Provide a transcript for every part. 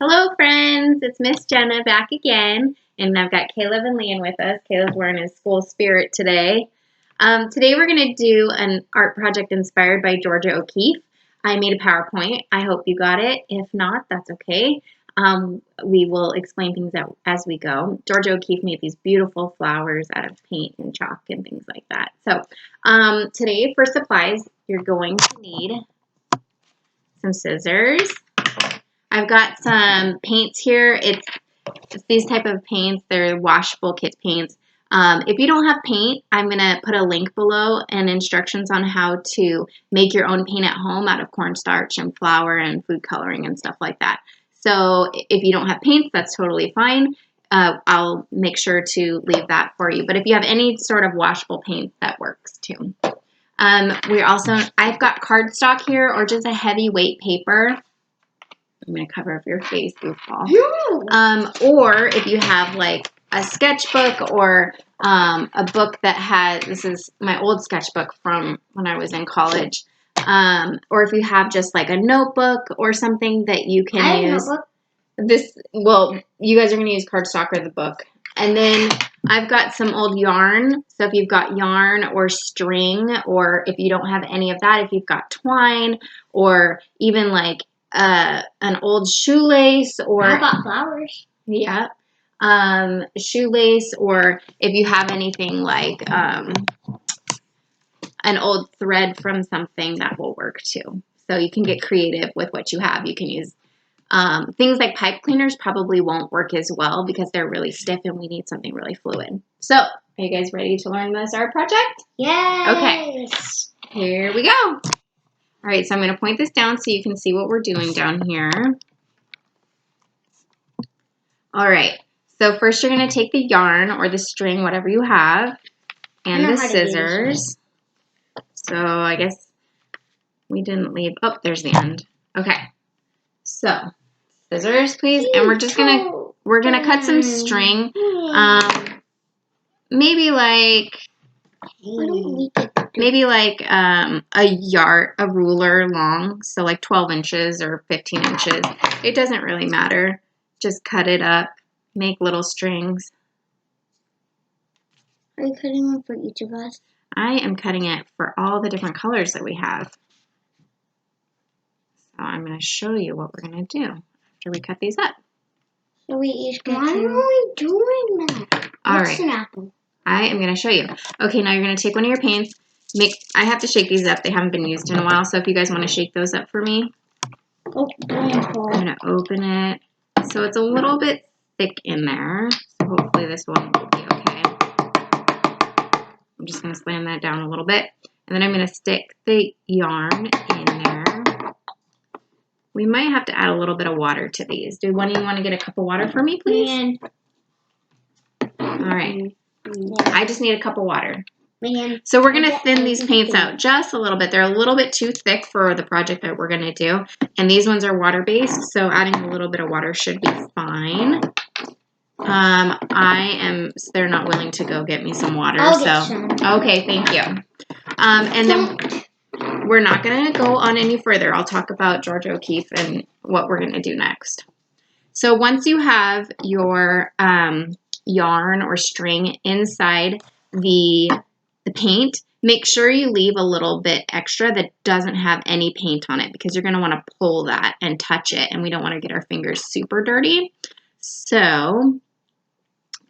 Hello friends, it's Miss Jenna back again, and I've got Caleb and Leon with us. Caleb's wearing his school spirit today. Today we're going to do an art project inspired by Georgia O'Keeffe. I made a PowerPoint. I hope you got it. If not, that's okay. We will explain things as we go. Georgia O'Keeffe made these beautiful flowers out of paint and chalk and things like that. So today for supplies, you're going to need some scissors. I've got some paints here. It's these type of paints. They're washable kit paints. If you don't have paint, I'm going to put a link below and instructions on how to make your own paint at home out of cornstarch and flour and food coloring and stuff like that. So if you don't have paints, that's totally fine. I'll make sure to leave that for you. But if you have any sort of washable paint, that works too. I've got cardstock here or just a heavyweight paper. I'm going to cover up your face, goofball. Or if you have like a sketchbook or a book that has, this is my old sketchbook from when I was in college. Or if you have just like a notebook or something that you can use. Well, you guys are going to use cardstock or the book. And then I've got some old yarn. So if you've got yarn or string, or if you don't have any of that, if you've got twine or even like an old shoelace, or I got flowers. Yeah, shoelace, or if you have anything like an old thread from something, that will work too. So you can get creative with what you have. You can use things like pipe cleaners probably won't work as well because they're really stiff and we need something really fluid. So are you guys ready to learn this art project? Yes. Okay, here we go. All right, so I'm going to point this down so you can see what we're doing down here. All right, so first you're going to take the yarn or the string, whatever you have, and the scissors. So I guess we didn't leave, oh, there's the end. Okay, so scissors, please, and we're going to cut some string, maybe like a ruler long, so like 12 inches or 15 inches. It doesn't really matter. Just cut it up, make little strings. Are you cutting one for each of us? I am cutting it for all the different colors that we have. So I'm going to show you what we're going to do after we cut these up. So we each get Why are we doing that? All What's right. an apple? I am going to show you. Okay, now you're going to take one of your paints. I have to shake these up. They haven't been used in a while, so if you guys want to shake those up for me. Oh, I'm going to open it. So it's a little bit thick in there. So hopefully this one will be okay. I'm just going to slam that down a little bit. And then I'm going to stick the yarn in there. We might have to add a little bit of water to these. Do one of you want to get a cup of water for me, please? All right. I just need a cup of water. So we're going to thin these paints out just a little bit. They're a little bit too thick for the project that we're going to do. And these ones are water-based, so adding a little bit of water should be fine. They're not willing to go get me some water. I'll get some. Okay, thank you. And then we're not going to go on any further. I'll talk about Georgia O'Keeffe and what we're going to do next. So once you have your yarn or string inside the paint, make sure you leave a little bit extra that doesn't have any paint on it because you're going to want to pull that and touch it, and we don't want to get our fingers super dirty. So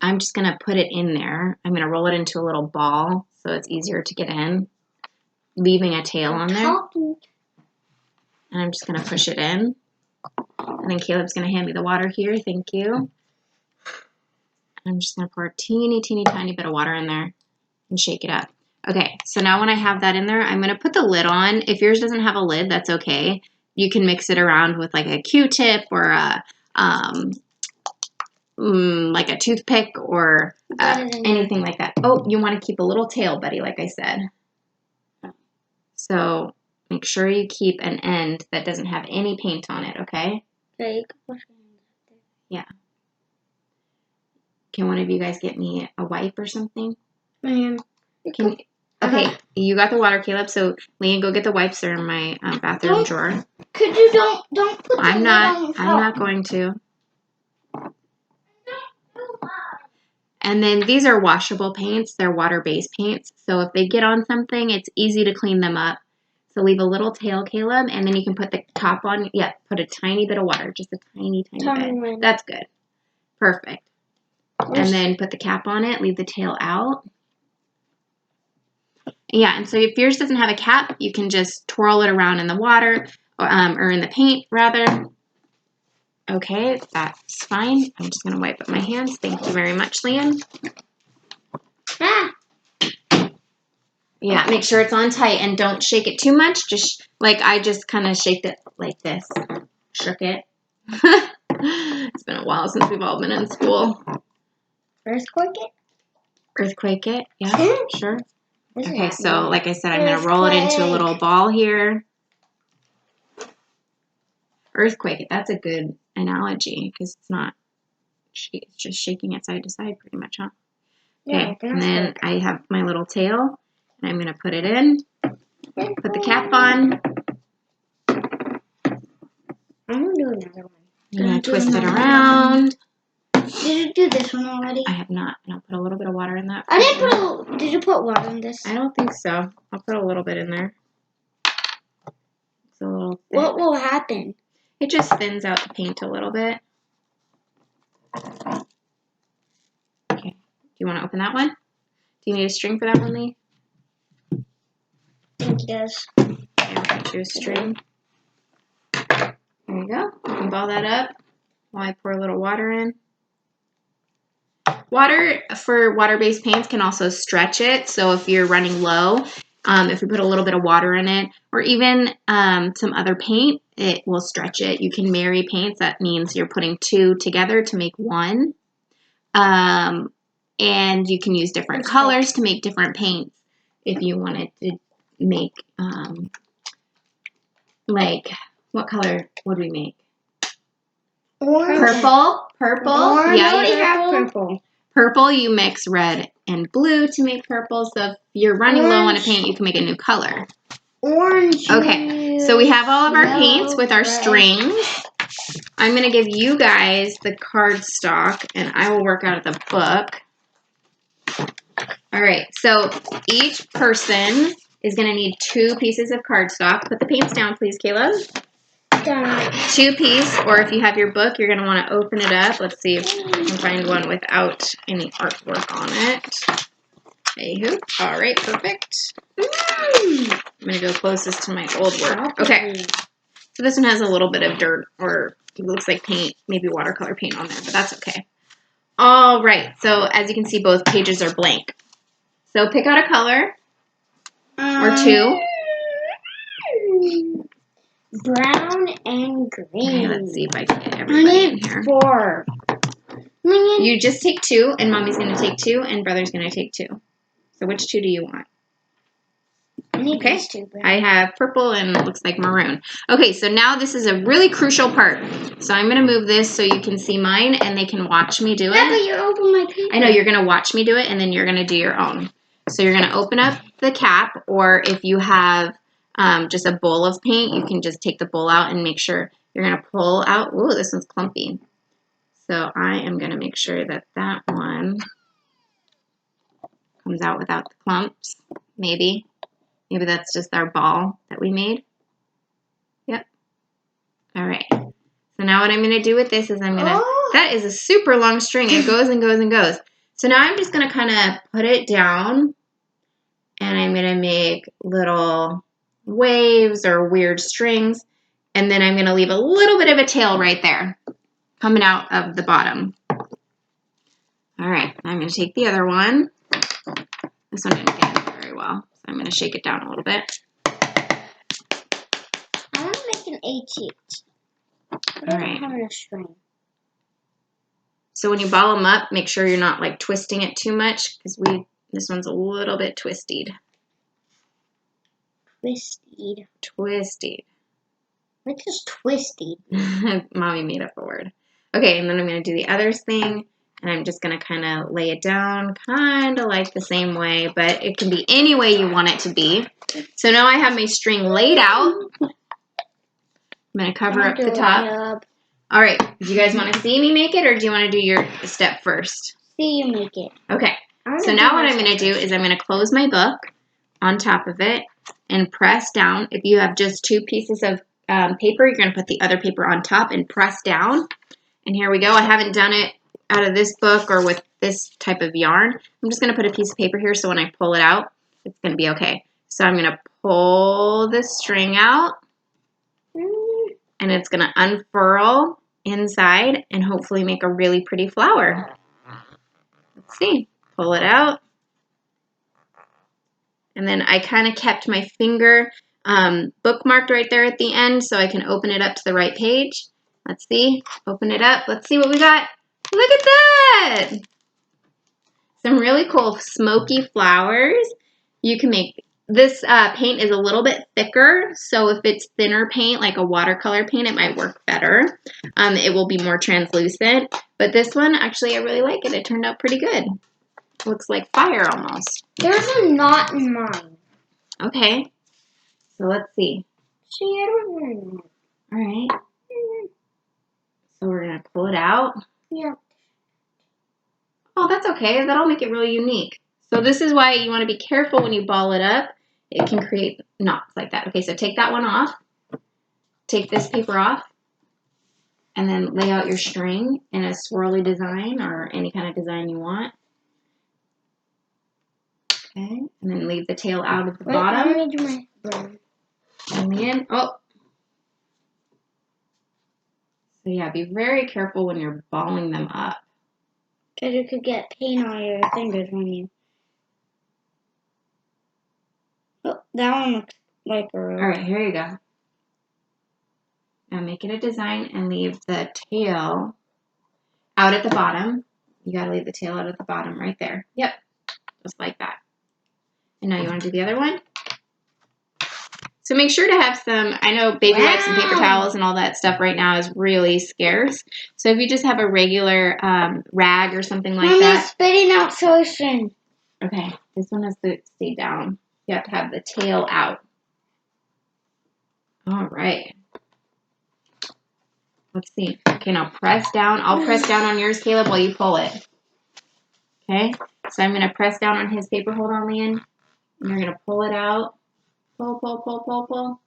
I'm just going to put it in there. I'm going to roll it into a little ball so it's easier to get in, leaving a tail on there. And I'm just going to push it in. And then Caleb's going to hand me the water here. Thank you. I'm just going to pour a teeny, teeny, tiny bit of water in there and shake it up. Okay, so now when I have that in there, I'm going to put the lid on. If yours doesn't have a lid, that's okay. You can mix it around with like a Q-tip or like a toothpick or anything like that. Oh, you want to keep a little tail, buddy, like I said. So make sure you keep an end that doesn't have any paint on it, okay? Yeah. Can one of you guys get me a wipe or something? Okay, you got the water, Caleb. So, Leanne, go get the wipes. They're in my bathroom drawer. Could you don't put I'm not going to. And then these are washable paints. They're water-based paints. So if they get on something, it's easy to clean them up. So leave a little tail, Caleb, and then you can put the top on. Yeah, put a tiny bit of water, just a tiny bit. That's good. Perfect. And then put the cap on it. Leave the tail out. Yeah, and so if yours doesn't have a cap, you can just twirl it around in the water, or in the paint, rather. Okay, that's fine. I'm just going to wipe up my hands. Thank you very much, Leanne. Ah. Yeah, make sure it's on tight and don't shake it too much. Just like I just kind of shaked it like this. Shook it. It's been a while since we've all been in school. Earthquake it? Earthquake it? Yeah, sure. Okay, so like I said, I'm going to roll it into a little ball here. Earthquake it. That's a good analogy because it's just shaking it side to side pretty much, huh? Okay, yeah, and then I have my little tail, and I'm going to put it in, put the cap on. I'm going to do another one. I'm going to twist it around. Did you do this one already? I have not, and I'll put a little bit of water in that. Did you put water in this? I don't think so. I'll put a little bit in there. It's a little thick. What will happen? It just thins out the paint a little bit. Okay. Do you want to open that one? Do you need a string for that one, Lee? I think yes. Okay, I'll get you a string. There you go. You can ball that up while I pour a little water in. Water for water-based paints can also stretch it. So if you're running low, if you put a little bit of water in it, or even some other paint, it will stretch it. You can marry paints. That means you're putting two together to make one. And you can use different colors to make different paints. If you wanted to make, like, what color would we make? Orange. Purple. Orange. Yeah, you have purple. Purple, you mix red and blue to make purple. So if you're running low on a paint, you can make a new color. Orange. Okay, so we have all of our paints with our strings. I'm going to give you guys the cardstock, and I will work out of the book. All right, so each person is going to need 2 pieces of cardstock. Put the paints down, please, Caleb. Done. 2 pieces, or if you have your book, you're going to want to open it up. Let's see if I can find one without any artwork on it. Hey-hoo. All right, perfect. I'm going to go closest to my old work. Okay, so this one has a little bit of dirt, or it looks like paint, maybe watercolor paint on there, but that's okay. All right, so as you can see, both pages are blank. So pick out a color, or 2. Brown and green. Okay, let's see if I can get everybody in here. 4. You just take 2, and Mommy's going to take 2, and Brother's going to take 2. So which 2 do you want? Okay, I have purple and it looks like maroon. Okay, so now this is a really crucial part. So I'm going to move this so you can see mine and they can watch me do it. Yeah, but you open my paper. I know, you're going to watch me do it and then you're going to do your own. So you're going to open up the cap, or if you have just a bowl of paint, you can just take the bowl out and make sure you're going to pull out. Ooh, this one's clumpy. So I am going to make sure that that one comes out without the clumps, maybe. Maybe that's just our ball that we made. Yep. All right. So now what I'm going to do with this is I'm going to, that is a super long string. It goes and goes and goes. So now I'm just going to kind of put it down and I'm going to make little waves or weird strings. And then I'm going to leave a little bit of a tail right there coming out of the bottom. All right. I'm going to take the other one. This one didn't get it very well. I'm going to shake it down a little bit. I want to make an AT. All right. Having a string. So when you ball them up, make sure you're not like twisting it too much because this one's a little bit twisted. Twisted. What is twisted? Mommy made up a word. Okay, and then I'm going to do the other thing. And I'm just going to kind of lay it down kind of like the same way, but it can be any way you want it to be. So now I have my string laid out. I'm going to cover up the top. All right. Do you guys want to see me make it, or do you want to do your step first? See you make it. Okay. So now what I'm going to do is I'm going to close my book on top of it and press down. If you have just 2 pieces of paper, you're going to put the other paper on top and press down. And here we go. I haven't done it out of this book or with this type of yarn. I'm just going to put a piece of paper here so when I pull it out, it's going to be okay. So I'm going to pull the string out, and it's going to unfurl inside and hopefully make a really pretty flower. Let's see. Pull it out. And then I kind of kept my finger bookmarked right there at the end so I can open it up to the right page. Let's see. Open it up. Let's see what we got. Look at that! Some really cool smoky flowers. You can make this paint is a little bit thicker, so if it's thinner paint like a watercolor paint, it might work better. It will be more translucent, but this one actually I really like it. It turned out pretty good. Looks like fire almost. There's a knot in mine. Okay, so let's see. See, I don't know. All right. So we're gonna pull it out. Yeah. Oh, that's okay. That'll make it really unique. So this is why you want to be careful when you ball it up. It can create knots like that. Okay, so take that one off. Take this paper off. And then lay out your string in a swirly design or any kind of design you want. Okay, and then leave the tail out at the bottom. Let me do my brown. And the end. Oh. So yeah, be very careful when you're balling them up. Because you could get paint on your fingers when you... Oh, that one looks like a rope. All right, here you go. Now make it a design and leave the tail out at the bottom. You got to leave the tail out at the bottom right there. Yep, just like that. And now you want to do the other one? So make sure to have some, I know baby wipes and paper towels and all that stuff right now is really scarce. So if you just have a regular rag or something like Mommy's that. spitting out solution. Okay, this one has to stay down. You have to have the tail out. All right. Let's see. Okay, now press down. I'll press down on yours, Caleb, while you pull it. Okay, so I'm going to press down on his paper. Hold on, Leanne. And you're going to pull it out. Pull, pull, pull, pull, pull.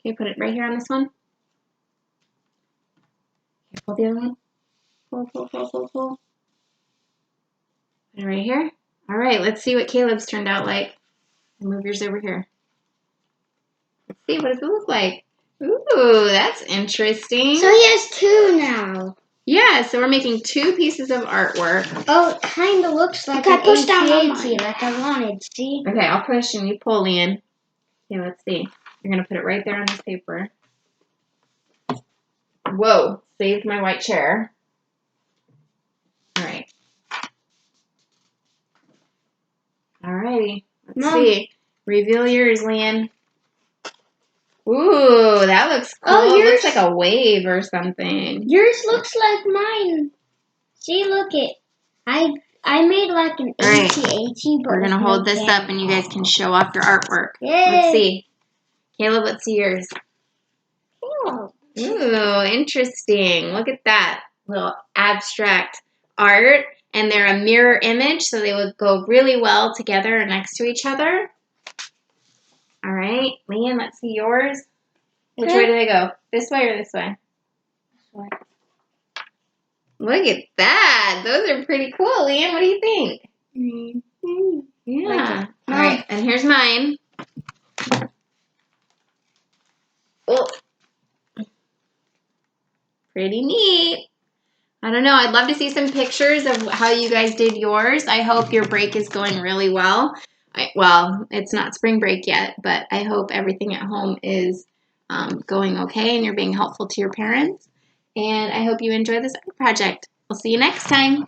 Okay, put it right here on this one. Okay, pull the other one. Pull, pull, pull, pull, pull. Put it right here. All right, let's see what Caleb's turned out like. Move yours over here. Let's see, what does it look like? Ooh, that's interesting. So he has 2 now. Yeah, so we're making 2 pieces of artwork. Oh, it kind of looks like I pushed down on like I wanted, see? Okay, I'll push and you pull, Leanne. Okay, let's see. You're going to put it right there on this paper. Whoa, saved my white chair. All right. All righty. Let's see. Reveal yours, Leanne. Ooh, that looks cool. Oh, it looks like a wave or something. Yours looks like mine. See, look it. I made like an AT-AT, but we're going to hold this up and you guys can show off your artwork. Yay. Let's see. Caleb, let's see yours. Cool. Ooh, interesting. Look at that. Little abstract art. And they're a mirror image, so they would go really well together next to each other. All right. Leanne, let's see yours. Which way do they go? This way or this way? This way. Look at that. Those are pretty cool, Leanne. What do you think? Mm-hmm. Yeah. All right. And here's mine. Oh. Pretty neat. I don't know. I'd love to see some pictures of how you guys did yours. I hope your break is going really well. Well, it's not spring break yet, but I hope everything at home is going okay and you're being helpful to your parents. And I hope you enjoy this art project. We'll see you next time.